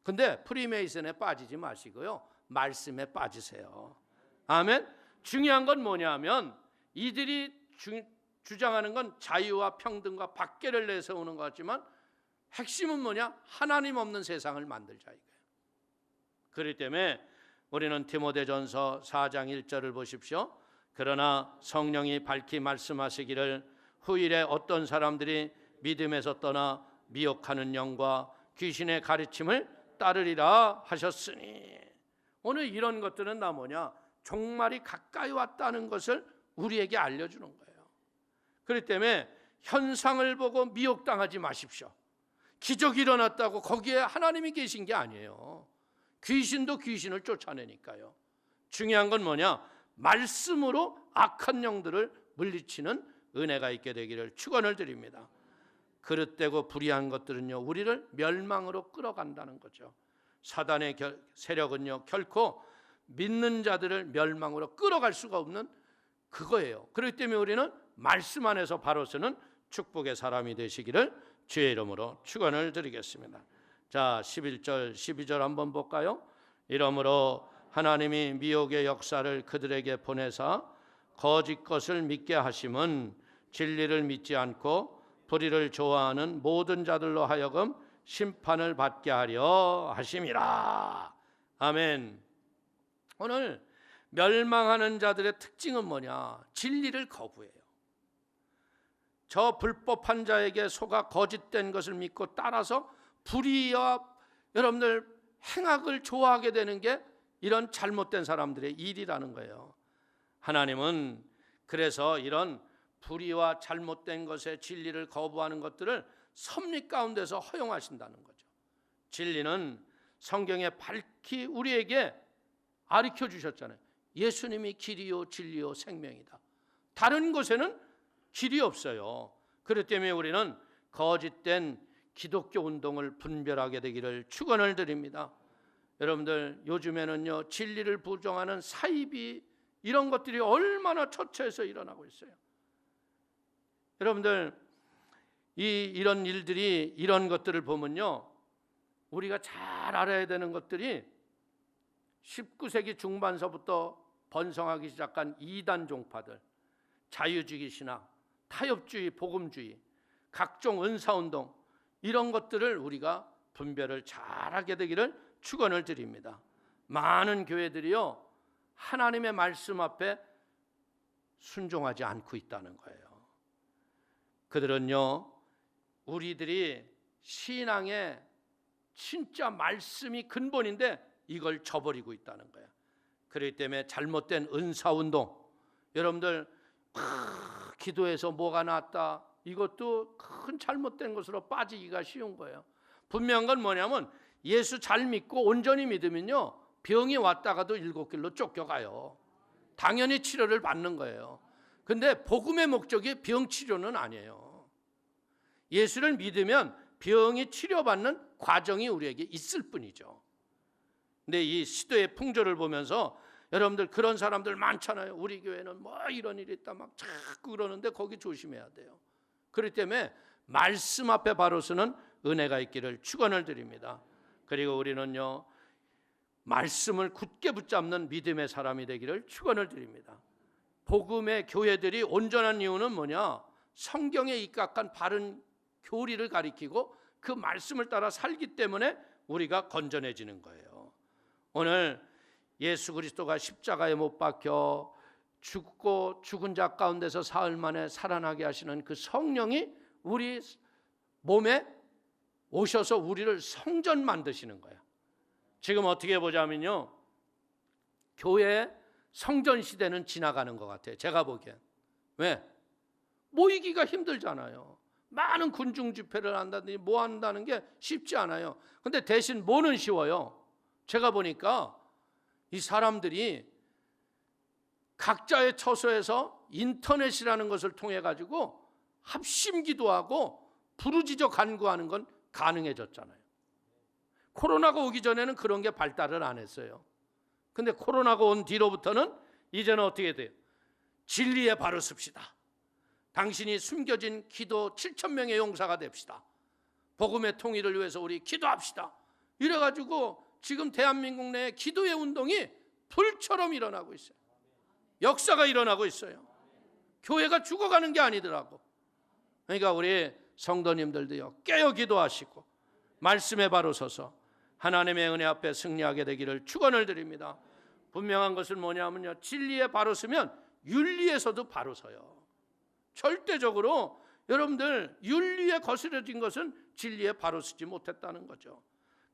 근데 프리메이슨에 빠지지 마시고요 말씀에 빠지세요. 아멘. 중요한 건 뭐냐면 이들이 주장하는 건 자유와 평등과 박해를 내세우는 것 같지만 핵심은 뭐냐? 하나님 없는 세상을 만들자 이거예요. 그렇기 때문에 우리는 디모데전서 4장 1절을 보십시오. 그러나 성령이 밝히 말씀하시기를 후일에 어떤 사람들이 믿음에서 떠나 미혹하는 영과 귀신의 가르침을 따르리라 하셨으니, 오늘 이런 것들은 다 뭐냐? 종말이 가까이 왔다는 것을 우리에게 알려주는 거예요. 그렇기 때문에 현상을 보고 미혹당하지 마십시오. 기적이 일어났다고 거기에 하나님이 계신 게 아니에요. 귀신도 귀신을 쫓아내니까요. 중요한 건 뭐냐? 말씀으로 악한 영들을 물리치는 은혜가 있게 되기를 축원을 드립니다. 그릇되고 불의한 것들은요, 우리를 멸망으로 끌어간다는 거죠. 사단의 세력은요, 결코 믿는 자들을 멸망으로 끌어갈 수가 없는 그거예요. 그렇기 때문에 우리는 말씀 안에서 바로 서는 축복의 사람이 되시기를 주의 이름으로 축원을 드리겠습니다. 자, 11절 12절 한번 볼까요? 이러므로 하나님이 미혹의 역사를 그들에게 보내사 거짓 것을 믿게 하심은 진리를 믿지 않고 불의를 좋아하는 모든 자들로 하여금 심판을 받게 하려 하심이라. 아멘. 오늘 멸망하는 자들의 특징은 뭐냐? 진리를 거부해요. 저 불법한 자에게 속아 거짓된 것을 믿고 따라서 불의와 여러분들 행악을 좋아하게 되는 게 이런 잘못된 사람들의 일이라는 거예요. 하나님은 그래서 이런 불의와 잘못된 것의 진리를 거부하는 것들을 섭리 가운데서 허용하신다는 거죠. 진리는 성경에 밝히 우리에게 가르쳐 주셨잖아요. 예수님이 길이요 진리요 생명이다. 다른 곳에는 길이 없어요. 그렇기 때문에 우리는 거짓된 기독교 운동을 분별하게 되기를 축원을 드립니다. 여러분들 요즘에는요, 진리를 부정하는 사이비 이런 것들이 얼마나 처처해서 일어나고 있어요. 여러분들 이런 일들이, 이런 것들을 보면요, 우리가 잘 알아야 되는 것들이 19세기 중반서부터 번성하기 시작한 이단 종파들, 자유주의 신학, 타협주의, 복음주의, 각종 은사운동, 이런 것들을 우리가 분별을 잘하게 되기를 축원을 드립니다. 많은 교회들이요, 하나님의 말씀 앞에 순종하지 않고 있다는 거예요. 그들은요, 우리들이 신앙의 진짜 말씀이 근본인데 이걸 저버리고 있다는 거예요. 그렇기 때문에 잘못된 은사운동, 여러분들 기도해서 뭐가 났다, 이것도 큰 잘못된 것으로 빠지기가 쉬운 거예요. 분명한 건 뭐냐면 예수 잘 믿고 온전히 믿으면요, 병이 왔다가도 7길로 쫓겨가요. 당연히 치료를 받는 거예요. 근데 복음의 목적이 병 치료는 아니에요. 예수를 믿으면 병이 치료받는 과정이 우리에게 있을 뿐이죠. 근데 이 시대의 풍조를 보면서 여러분들 그런 사람들 많잖아요. 우리 교회는 뭐 이런 일이 있다 막 자꾸 그러는데 거기 조심해야 돼요. 그렇기 때문에 말씀 앞에 바로 서는 은혜가 있기를 축원을 드립니다. 그리고 우리는요, 말씀을 굳게 붙잡는 믿음의 사람이 되기를 축원을 드립니다. 복음의 교회들이 온전한 이유는 뭐냐? 성경에 입각한 바른 교리를 가리키고 그 말씀을 따라 살기 때문에 우리가 건전해지는 거예요. 오늘 예수 그리스도가 십자가에 못 박혀 죽고 죽은 자 가운데서 사흘 만에 살아나게 하시는 그 성령이 우리 몸에 오셔서 우리를 성전 만드시는 거예요. 지금 어떻게 보자면요, 교회 성전 시대는 지나가는 것 같아요. 제가 보기엔. 왜? 모이기가 힘들잖아요. 많은 군중 집회를 한다든지 뭐 한다는 게 쉽지 않아요. 근데 대신 뭐는 쉬워요? 제가 보니까 이 사람들이 각자의 처소에서 인터넷이라는 것을 통해 가지고 합심 기도하고 부르짖어 간구하는 건 가능해졌잖아요. 코로나가 오기 전에는 그런 게 발달을 안 했어요. 근데 코로나가 온 뒤로부터는 이제는 어떻게 돼요? 진리에 바로 섭시다. 당신이 숨겨진 기도 7,000명의 용사가 됩시다. 복음의 통일을 위해서 우리 기도합시다. 이래가지고 지금 대한민국 내에 기도의 운동이 불처럼 일어나고 있어요. 역사가 일어나고 있어요. 교회가 죽어가는 게 아니더라고. 그러니까 우리 성도님들도요, 깨어 기도하시고 말씀에 바로 서서 하나님의 은혜 앞에 승리하게 되기를 축원을 드립니다. 분명한 것은 뭐냐면요, 진리에 바로 서면 윤리에서도 바로 서요. 절대적으로 여러분들 윤리에 거스려진 것은 진리에 바로 서지 못했다는 거죠.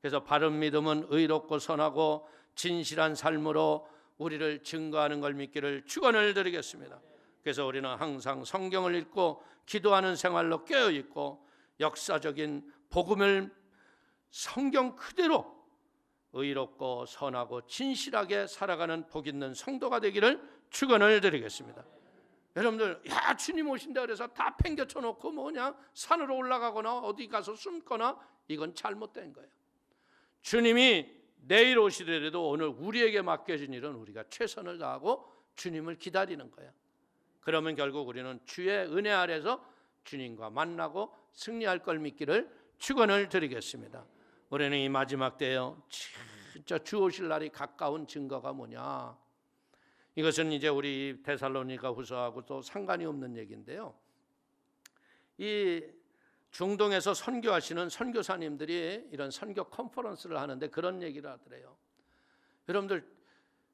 그래서 바른 믿음은 의롭고 선하고 진실한 삶으로 우리를 증거하는 걸 믿기를 축원을 드리겠습니다. 그래서 우리는 항상 성경을 읽고 기도하는 생활로 깨어 있고 역사적인 복음을 성경 그대로 의롭고 선하고 진실하게 살아가는 복 있는 성도가 되기를 축원을 드리겠습니다. 여러분들 야 주님 오신다 그래서 다 팽개쳐 놓고 뭐냐 산으로 올라가거나 어디 가서 숨거나 이건 잘못된 거예요. 주님이 내일 오시더라도 오늘 우리에게 맡겨진 일은 우리가 최선을 다하고 주님을 기다리는 거예요. 그러면 결국 우리는 주의 은혜 아래서 주님과 만나고 승리할 걸 믿기를 축원을 드리겠습니다. 우리는 이 마지막 때요 진짜 주 오실 날이 가까운 증거가 뭐냐, 이것은 이제 우리 데살로니가 후서하고 또 상관이 없는 얘기인데요. 이 중동에서 선교하시는 선교사님들이 이런 선교 컨퍼런스를 하는데 그런 얘기를 하더래요. 여러분들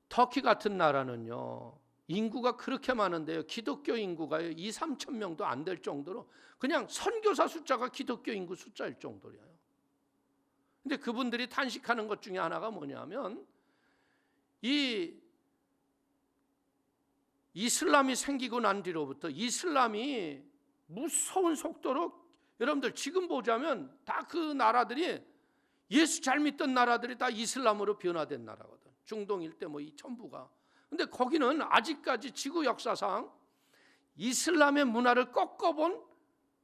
터키 같은 나라는요 인구가 그렇게 많은데요 기독교 인구가요 2-3천 명도 안 될 정도로 그냥 선교사 숫자가 기독교 인구 숫자일 정도예요. 근데 그분들이 탄식하는 것 중에 하나가 뭐냐면 이 이슬람이 생기고 난 뒤로부터 이슬람이 무서운 속도로 여러분들 지금 보자면 다 그 나라들이 예수 잘 믿던 나라들이 다 이슬람으로 변화된 나라거든. 중동 일대 뭐 이 전부가. 근데 거기는 아직까지 지구 역사상 이슬람의 문화를 꺾어본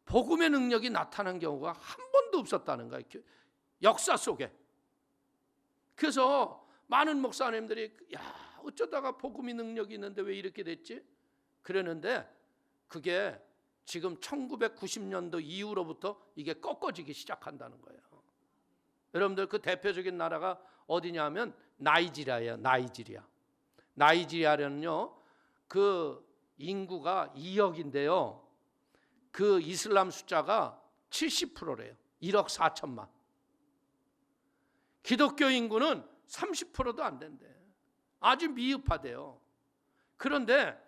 복음의 능력이 나타난 경우가 한 번도 없었다는 거예요. 역사 속에. 그래서 많은 목사님들이 야 어쩌다가 복음의 능력이 있는데 왜 이렇게 됐지? 그랬는데 그게 지금 1990년도 이후로부터 이게 꺾어지기 시작한다는 거예요. 여러분들 그 대표적인 나라가 어디냐면 나이지리아예요. 나이지리아는요 그 인구가 2억인데요 그 이슬람 숫자가 70%래요. 1억 4천만. 기독교 인구는 30%도 안 된대. 아주 미흡하대요. 그런데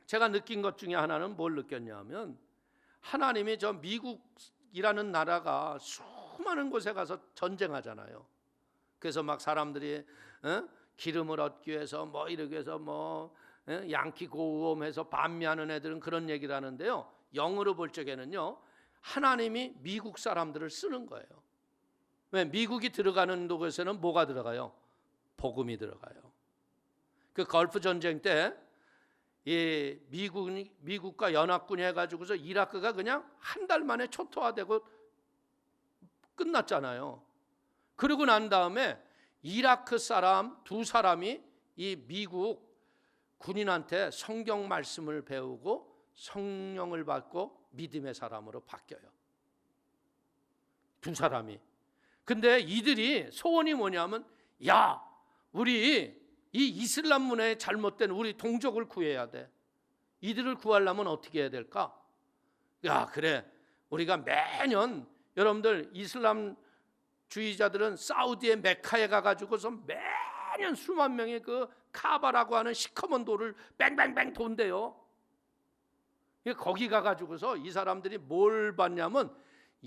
제가 느낀 것 중에 하나는 뭘 느꼈냐면 하나님이 저 미국이라는 나라가 수많은 곳에 가서 전쟁하잖아요. 그래서 막 사람들이 기름을 얻기 위해서 뭐 이러기 위해서 뭐 양키 고우험해서 반미하는 애들은 그런 얘기를 하는데요. 영어로 볼 적에는요 하나님이 미국 사람들을 쓰는 거예요. 왜? 미국이 들어가는 곳에는 뭐가 들어가요? 복음이 들어가요. 그 걸프 전쟁 때 이 미국과 연합군이 해가지고서 이라크가 그냥 한 달 만에 초토화되고 끝났잖아요. 그러고 난 다음에 이라크 사람 2사람이 이 미국 군인한테 성경 말씀을 배우고 성령을 받고 믿음의 사람으로 바뀌어요. 2사람이. 근데 이들이 소원이 뭐냐면 야 우리 이 이슬람 문화에 잘못된 우리 동족을 구해야 돼. 이들을 구하려면 어떻게 해야 될까? 야 그래 우리가 매년 여러분들 이슬람 주의자들은 사우디의 메카에 가가지고서 매년 수만 명의 그 카바라고 하는 시커먼 돌을 뱅뱅뱅 돈대요. 거기 가가지고서 이 사람들이 뭘 받냐면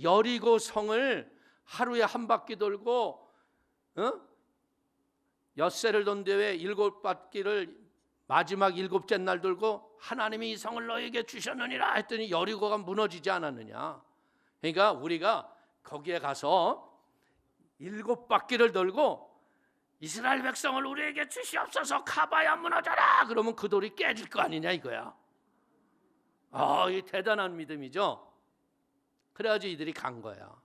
여리고 성을 하루에 한 바퀴 돌고 엿새를 돈 뒤에 7바퀴를 마지막 7째 날 돌고 하나님이 이 성을 너에게 주셨느니라 했더니 여리고가 무너지지 않았느냐. 그러니까 우리가 거기에 가서 7바퀴를 돌고 이스라엘 백성을 우리에게 주시옵소서 카바야 무너져라 그러면 그 돌이 깨질 거 아니냐 이거야. 이 대단한 믿음이죠. 그래가지고 이들이 간 거야.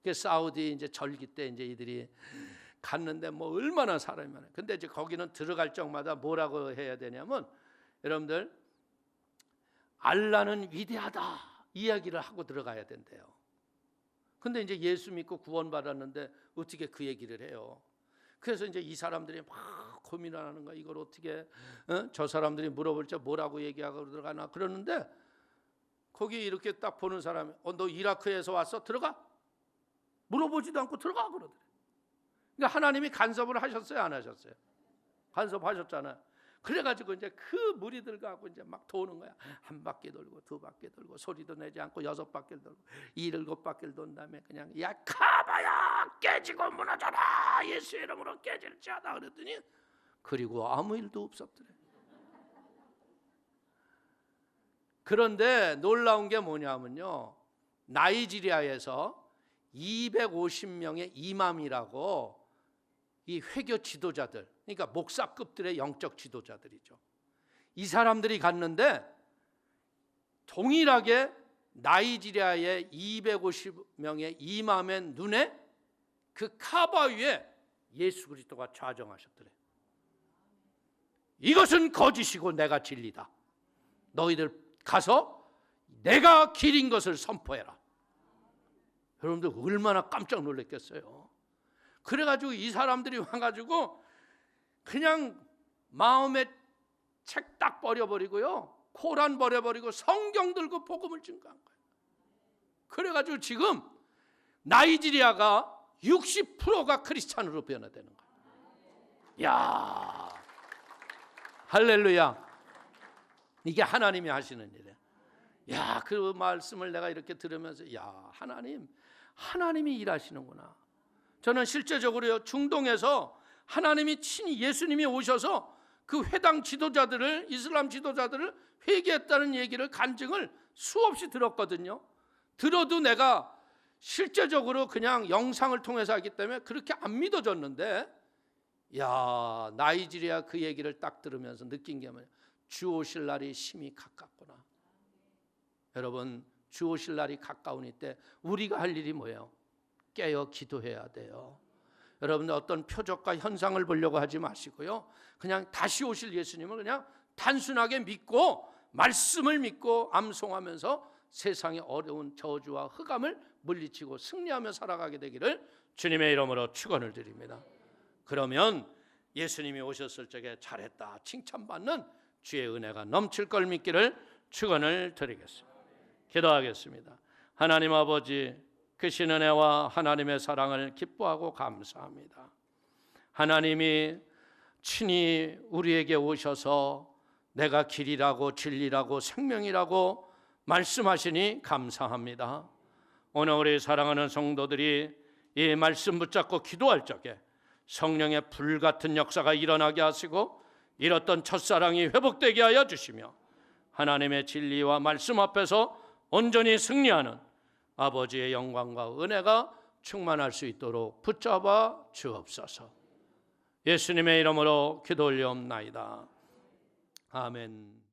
그 사우디 이제 절기 때 이제 이들이 갔는데 뭐 얼마나 사람이 많아요. 근데 이제 거기는 들어갈 적마다 뭐라고 해야 되냐면 여러분들 알라는 위대하다 이야기를 하고 들어가야 된대요. 근데 이제 예수 믿고 구원받았는데 어떻게 그 얘기를 해요. 그래서 이제 이 사람들이 막 고민을 하는 거야. 이걸 어떻게 저 사람들이 물어볼 때 뭐라고 얘기하고 들어가나 그러는데 거기 이렇게 딱 보는 사람이 너 이라크에서 왔어? 들어가? 물어보지도 않고 들어가 그러더래. 그러니까 하나님이 간섭을 하셨어요 안 하셨어요? 간섭하셨잖아요. 그래가지고 이제 그 무리들하고 이제 막 도는 거야. 한 바퀴 돌고 두 바퀴 돌고 소리도 내지 않고 6바퀴를 돌고 7바퀴를 돈 다음에 그냥 야 카바야 깨지고 무너져라 예수의 이름으로 깨질지어다 그랬더니 그리고 아무 일도 없었더래. 그런데 놀라운 게 뭐냐면요, 나이지리아에서 250명의 이맘이라고 이 회교 지도자들, 그러니까 목사급들의 영적 지도자들이죠. 이 사람들이 갔는데 동일하게 나이지리아의 250명의 이맘의 눈에 그 카바 위에 예수 그리스도가 좌정하셨더래. 이것은 거짓이고 내가 진리다. 너희들 가서 내가 길인 것을 선포해라. 여러분들 얼마나 깜짝 놀랐겠어요. 그래가지고 이 사람들이 와가지고 그냥 마음에 책 딱 버려버리고요, 코란 버려버리고 성경 들고 복음을 증거한 거예요. 그래가지고 지금 나이지리아가 60%가 크리스찬으로 변화되는 거예요. 야, 할렐루야. 이게 하나님이 하시는 일이에요. 야, 그 말씀을 내가 이렇게 들으면서 야, 하나님이 일하시는구나. 저는 실제적으로 중동에서 하나님이 친히 예수님이 오셔서 그 회당 지도자들을, 이슬람 지도자들을 회개했다는 얘기를, 간증을 수없이 들었거든요. 들어도 내가 실제적으로 그냥 영상을 통해서 하기 때문에 그렇게 안 믿어졌는데, 야, 나이지리아 그 얘기를 딱 들으면서 느낀 게 뭐냐, 주 오실 날이 심히 가깝구나. 여러분, 주 오실 날이 가까우니 때 우리가 할 일이 뭐예요? 깨어 기도해야 돼요. 여러분들 어떤 표적과 현상을 보려고 하지 마시고요, 그냥 다시 오실 예수님을 그냥 단순하게 믿고 말씀을 믿고 암송하면서 세상의 어려운 저주와 흑암을 물리치고 승리하며 살아가게 되기를 주님의 이름으로 축원을 드립니다. 그러면 예수님이 오셨을 적에 잘했다 칭찬받는 주의 은혜가 넘칠 걸 믿기를 축원을 드리겠습니다. 기도하겠습니다. 하나님 아버지, 크신 은혜와 하나님의 사랑을 기뻐하고 감사합니다. 하나님이 친히 우리에게 오셔서 내가 길이라고 진리라고 생명이라고 말씀하시니 감사합니다. 오늘 우리 사랑하는 성도들이 이 말씀 붙잡고 기도할 적에 성령의 불같은 역사가 일어나게 하시고 잃었던 첫사랑이 회복되게 하여 주시며 하나님의 진리와 말씀 앞에서 온전히 승리하는 아버지의 영광과 은혜가 충만할 수 있도록 붙잡아 주옵소서. 예수님의 이름으로 기도 올리옵나이다. 아멘.